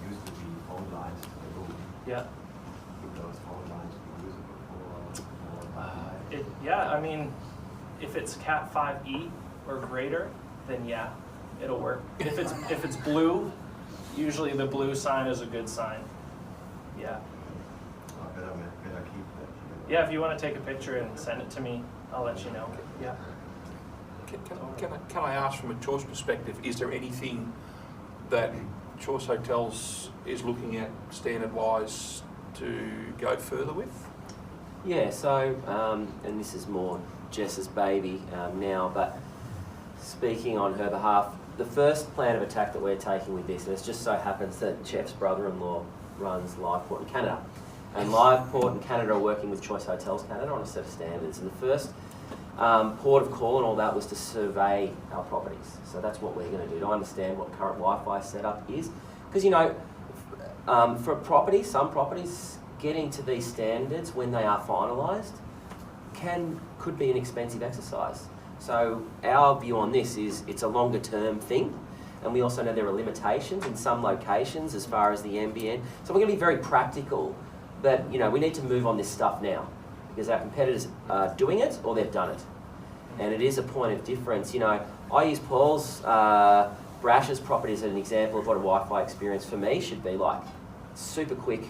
used to be phone lines to the room. Yeah. Would those phone lines be usable for Yeah, I mean, if it's Cat 5e or greater, then yeah, it'll work. If it's blue, usually the blue sign is a good sign. Yeah. better keep that? Yeah, if you want to take a picture and send it to me, I'll let you know. Yeah. Can I ask from a Choice perspective, is there anything that Choice Hotels is looking at standard-wise to go further with? Yeah, so, and this is more Jess's baby now, but speaking on her behalf, the first plan of attack that we're taking with this, and it just so happens that Jeff's brother-in-law runs Liveport in Canada. And Liveport in Canada are working with Choice Hotels Canada on a set of standards. And the first port of call and all that was to survey our properties. So that's what we're going to do, to understand what current Wi-Fi setup is. Because, you know, for properties, some properties, getting to these standards when they are finalised could be an expensive exercise. So our view on this is it's a longer term thing, and we also know there are limitations in some locations as far as the NBN. So we're going to be very practical, but you know, we need to move on this stuff now because our competitors are doing it or they've done it. And it is a point of difference. You know, I use Paul's Brash's property as an example of what a Wi-Fi experience for me should be like. Super quick.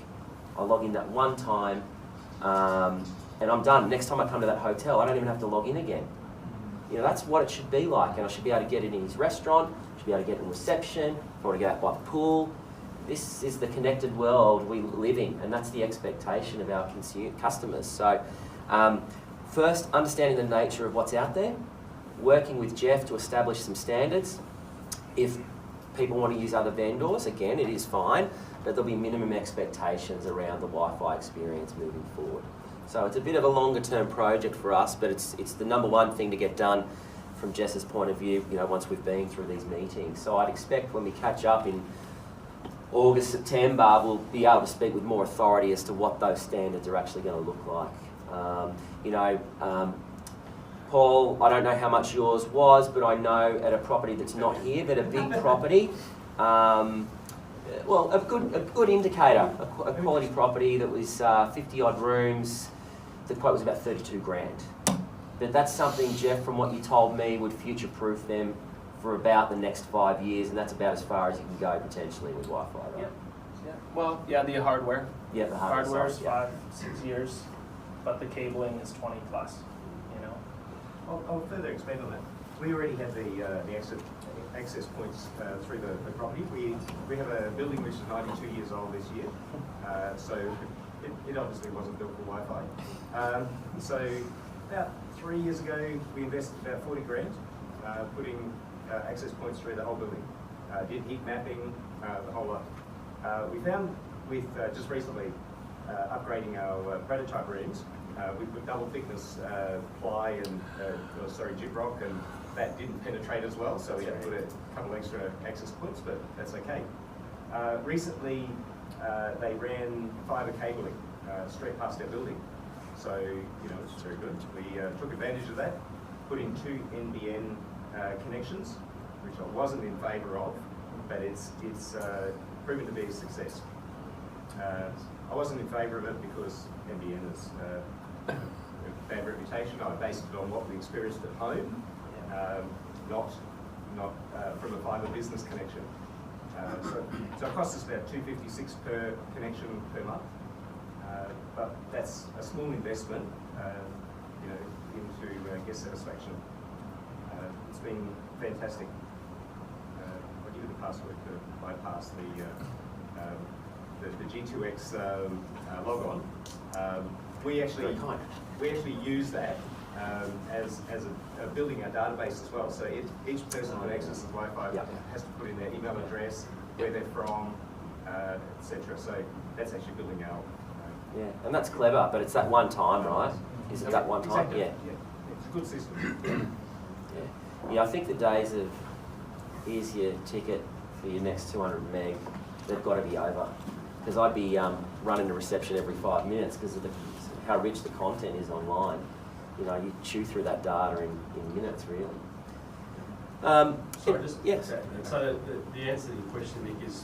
I log in that one time and I'm done. Next time I come to that hotel, I don't even have to log in again. You know, that's what it should be like, and I should be able to get it in his restaurant, should be able to get it in reception, if I want to go out by the pool. This is the connected world we live in, and that's the expectation of our customers. So first, understanding the nature of what's out there, working with Jeff to establish some standards. If people want to use other vendors, again, it is fine, but there'll be minimum expectations around the Wi-Fi experience moving forward. So it's a bit of a longer term project for us, but it's the number one thing to get done from Jess's point of view, you know, once we've been through these meetings. So I'd expect when we catch up in August, September, we'll be able to speak with more authority as to what those standards are actually going to look like. You know, Paul, I don't know how much yours was, but I know at a property that's not here, but a big property, well, a good indicator, a quality property that was 50 odd rooms. The quote was about 32 grand. But that's something, Jeff, from what you told me, would future-proof them for about the next 5 years, and that's about as far as you can go potentially with Wi-Fi, right? Yep. Yeah. Well, yeah, the hardware. Yeah, the hardware. Hardware's side, 5-6 years, but the cabling is 20 plus. You know. I'll further expand on that. We already have the access points through the property. We have a building which is 92 years old this year, so it obviously wasn't built for Wi-Fi. So about 3 years ago, we invested about 40 grand putting access points through the whole building. Did heat mapping, the whole lot. We found with just recently upgrading our prototype rooms, we put double thickness ply and gyprock, and that didn't penetrate as well, so we had to put a couple extra access points, but that's okay. Recently, they ran fibre cabling straight past our building, so you know it's very good. We took advantage of that, put in 2 NBN connections, which I wasn't in favour of, but it's proven to be a success. I wasn't in favour of it because NBN has a bad reputation. I based it on what we experienced at home, not from a fibre business connection. So it costs us about $2.56 per connection per month, but that's a small investment, into guest satisfaction. It's been fantastic. I'll give you the password to bypass the G2X log on. We actually use that as building our database as well. So each person who accesses Wi-Fi has to put in their email address, where they're from, etc. So that's actually building our. Yeah, and that's clever, but it's that one time, right? Is it that one time? Exactly. Yeah. It's a good system. Yeah, I think the days of here's your ticket for your next 200 meg, they've got to be over. Because I'd be running a reception every 5 minutes because of how rich the content is online. You know, you chew through that data in minutes, really. Sorry, just yes. So the answer to your question, Nick, is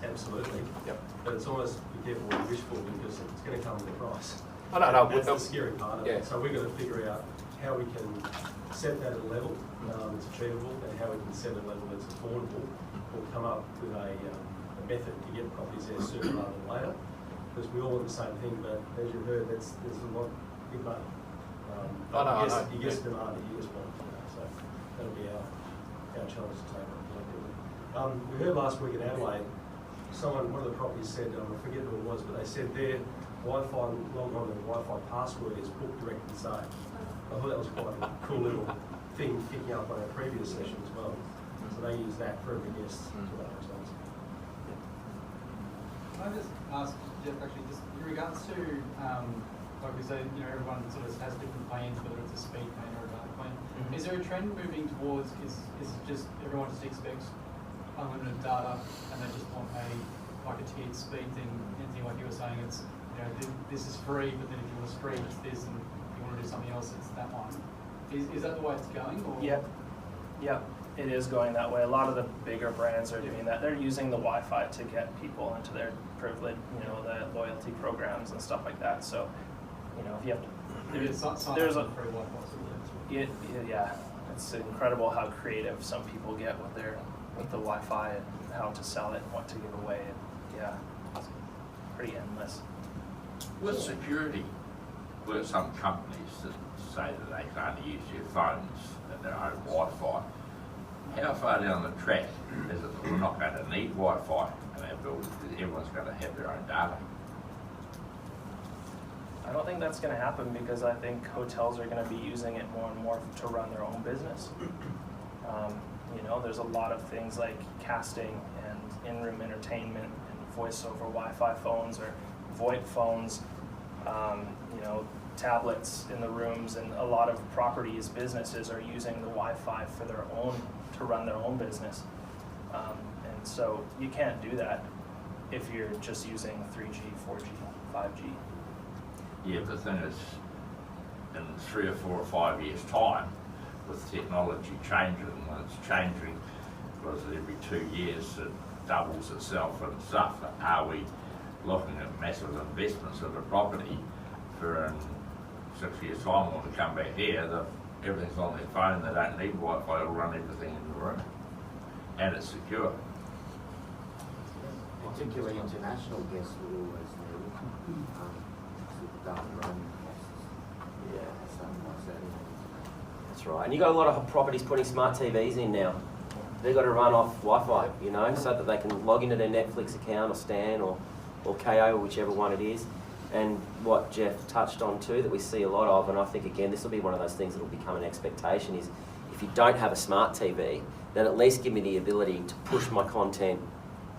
absolutely. Yep. But it's almost be careful what you wish for because it's going to come with a price. I don't know. That's the scary part of Yeah. it. So we've got to figure out how we can set that at a level that's achievable and how we can set a level that's affordable, or come up with a method to get properties there sooner rather than later. Because we all want the same thing, but as you heard, there's a lot of big money. You guess demand that you just want. So that'll be our challenge to take on collectively. We heard last week in Adelaide, one of the properties said, I forget who it was, but they said their Wi-Fi log on and Wi-Fi password is book direct and save. I thought that was quite a cool little thing picking up on our previous session as well. So they use that for every guest to that hotels. Can I just ask Jeff, actually, just in regards to, like we said, everyone sort of has different plans, whether it's a speed plan or a data plan. Mm-hmm. Is there a trend moving towards, is just everyone just expects unlimited data and they just want a tiered speed thing, anything like you were saying, it's, this is free, but then if you want to stream, it's this, and if you want to do something else, it's that one. Is that the way it's going? Or? Yep, it is going that way. A lot of the bigger brands are doing that. They're using the Wi-Fi to get people into their privilege, the loyalty programs and stuff like that. So, if you have to, there's a free Wi-Fi. Yeah, it's incredible how creative some people get with the Wi-Fi and how to sell it and what to give away. And yeah, it's pretty endless. With security, with some companies that say that they can only use your phones and their own Wi-Fi, how far down the track is it that we're not going to need Wi-Fi in our buildings because everyone's going to have their own data? I don't think that's going to happen because I think hotels are going to be using it more and more to run their own business. There's a lot of things like casting and in-room entertainment and voice over Wi-Fi phones or VoIP phones, tablets in the rooms, and a lot of properties, businesses are using the Wi-Fi for their own, to run their own business. And so you can't do that if you're just using 3G, 4G, 5G. Yeah, the thing is, in 3 or 4 or 5 years' time, with technology changing, and it's changing, because every 2 years it doubles itself and stuff, are we looking at massive investments in the property for in 6 years' time when we come back here, that everything's on their phone, they don't need Wi-Fi, it'll run everything in the room. And it's secure. Particularly international guests will always need data roaming costs. Yeah. Something like that. That's right. And you've got a lot of properties putting smart TVs in now. They've got to run off Wi-Fi, so that they can log into their Netflix account or Stan or KO or whichever one it is. And what Jeff touched on too, that we see a lot of, and I think again this will be one of those things that will become an expectation, is if you don't have a smart TV, then at least give me the ability to push my content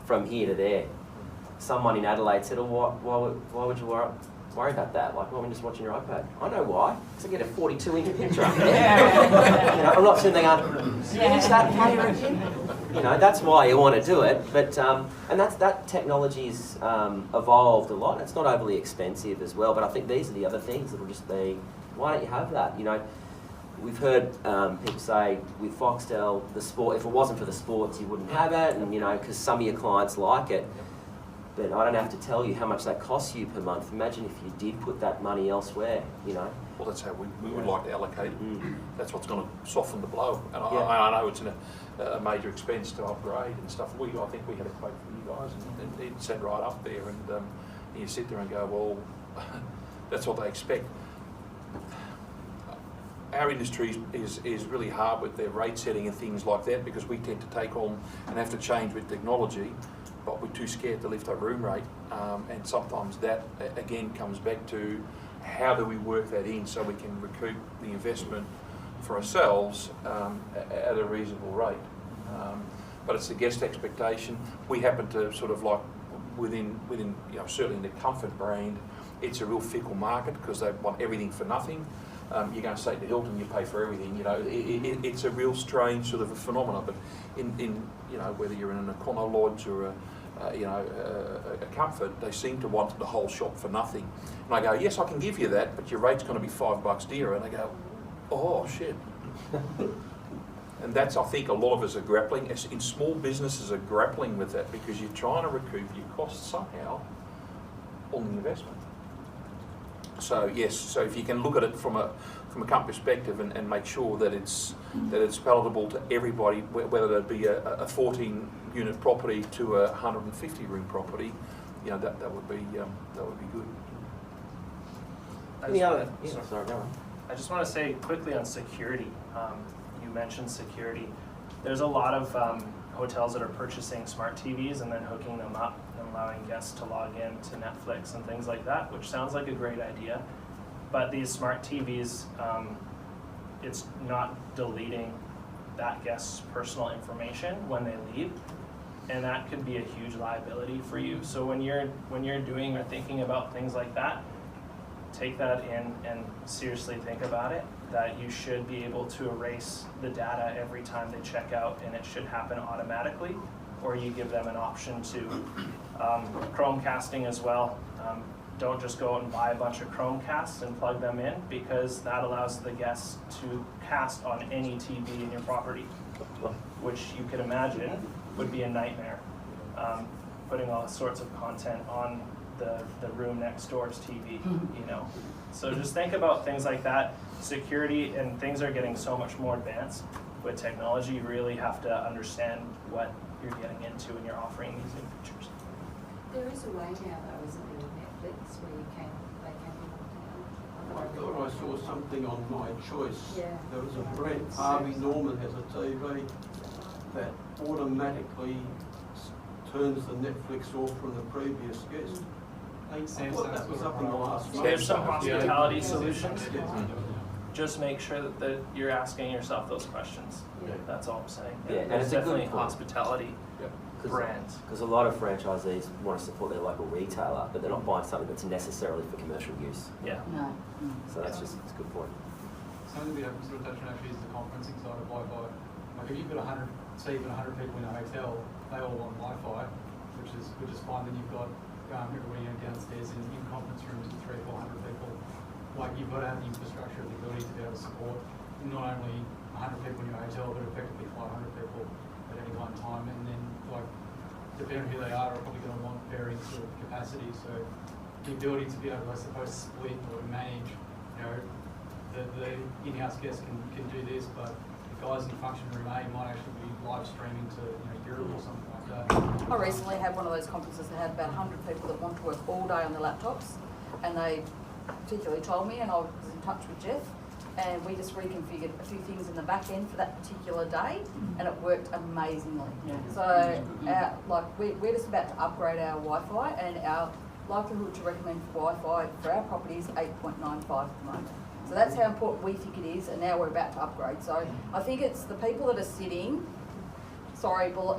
from here to there. Someone in Adelaide said, why would you worry about that? Like, well, I'm just watching your iPad. I know why, because I get a 42-inch picture up there. I'm not sitting there going, is that player again? That's why you want to do it. But and that technology's evolved a lot. It's not overly expensive as well. But I think these are the other things that will just be, why don't you have that? we've heard people say with Foxtel, the sport, if it wasn't for the sports, you wouldn't have it, and you know, because some of your clients like it. But I don't have to tell you how much that costs you per month. Imagine if you did put that money elsewhere, you know. Well, that's how we would like to allocate it. That's what's going to soften the blow. And Yeah. I know it's a major expense to upgrade and stuff. I think we had a quote from you guys, and it said right up there, and you sit there and go, well, that's what they expect. Our industry is really hard with their rate setting and things like that, because we tend to take on and have to change with technology, but we're too scared to lift our room rate. And sometimes that, again, comes back to how do we work that in so we can recoup the investment for ourselves at a reasonable rate. But it's the guest expectation. We happen to sort of like within you know, certainly in the Comfort brand, it's a real fickle market because they want everything for nothing. You're going to say to Hilton, you pay for everything. You know, it's a real strange sort of a phenomenon. But in you know, whether you're in an Econo Lodge or a Comfort, they seem to want the whole shop for nothing. And I go, yes, I can give you that, but your rate's going to be $5 dearer. And they go, oh shit. And that's, I think, a lot of us are grappling. In small businesses are grappling with that because you're trying to recoup your costs somehow on the investment. So yes, so if you can look at it from a company perspective and make sure that it's palatable to everybody, whether it be a 14-unit property to a 150-room property, you know, that would be good. Any other? Yeah, sorry, go on. I just want to say quickly on security. You mentioned security. There's a lot of hotels that are purchasing smart TVs and then hooking them up and allowing guests to log in to Netflix and things like that, which sounds like a great idea. But these smart TVs, it's not deleting that guest's personal information when they leave, and that could be a huge liability for you. So when you're doing or thinking about things like that, take that in and seriously think about it, that you should be able to erase the data every time they check out, and it should happen automatically, or you give them an option to Chromecasting as well. Don't just go out and buy a bunch of Chromecasts and plug them in, because that allows the guests to cast on any TV in your property, which you could imagine would be a nightmare. Putting all sorts of content on the room next door's TV, you know. So just think about things like that. Security, and things are getting so much more advanced with technology. You really have to understand what you're getting into when you're offering these new features. There is a way now though, isn't there, with Netflix, where they can be locked down? I thought I saw something on My Choice. Yeah. There was a brand, Harvey Norman has a TV that automatically turns the Netflix off from the previous guest. I thought that was up in the last month. There's some hospitality solutions. Just make sure that you're asking yourself those questions. Yeah. That's all I'm saying. Yeah, and there's it's a good definitely point. hospitality brands. Because a lot of franchisees want to support their local retailer, but they're not buying something that's necessarily for commercial use. Yeah. No. So that's it's a good point. Something we haven't sort of touched on actually is the conferencing side of Wi-Fi. Like if you've got 100 people in a hotel, they all want Wi-Fi, which is fine. Then you've got everybody downstairs in conference rooms with 300-400 people. Like you've got to have the infrastructure, the ability to be able to support not only 100 people in your hotel, but effectively 500 people at any one time. And then, like, depending on who they are probably going to want varying sort of capacity. So the ability to be able to, I suppose, split or manage, you know, the in-house guests can do this, but the guys in the function room A might actually be live streaming to, you know, Europe or something like that. I recently had one of those conferences that had about 100 people that want to work all day on their laptops, and they particularly told me, and I was in touch with Jeff, and we just reconfigured a few things in the back end for that particular day, and it worked amazingly. Yeah. So, we're just about to upgrade our Wi-Fi, and our likelihood to recommend Wi-Fi for our property is 8.95 at the moment. So that's how important we think it is, and now we're about to upgrade. So I think it's the people that are sitting,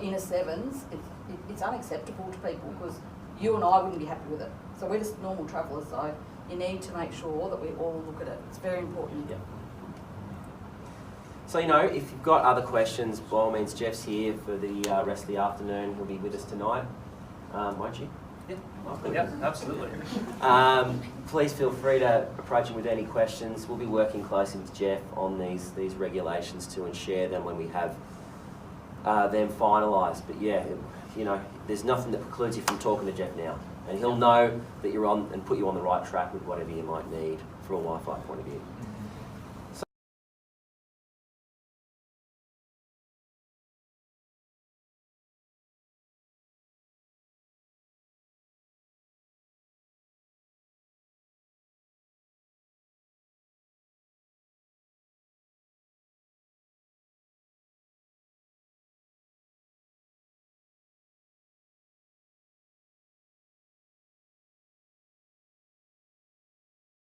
in a sevens, it's unacceptable to people, because you and I wouldn't be happy with it. So we're just normal travellers, so you need to make sure that we all look at it. It's very important. Yeah. So, you know, if you've got other questions, by all means, Jeff's here for the rest of the afternoon. He'll be with us tonight, won't you? Yeah, absolutely. Please feel free to approach him with any questions. We'll be working closely with Jeff on these regulations too, and share them when we have them finalised. But yeah, you know, there's nothing that precludes you from talking to Jeff now, and he'll know that you're on and put you on the right track with whatever you might need from a Wi-Fi point of view.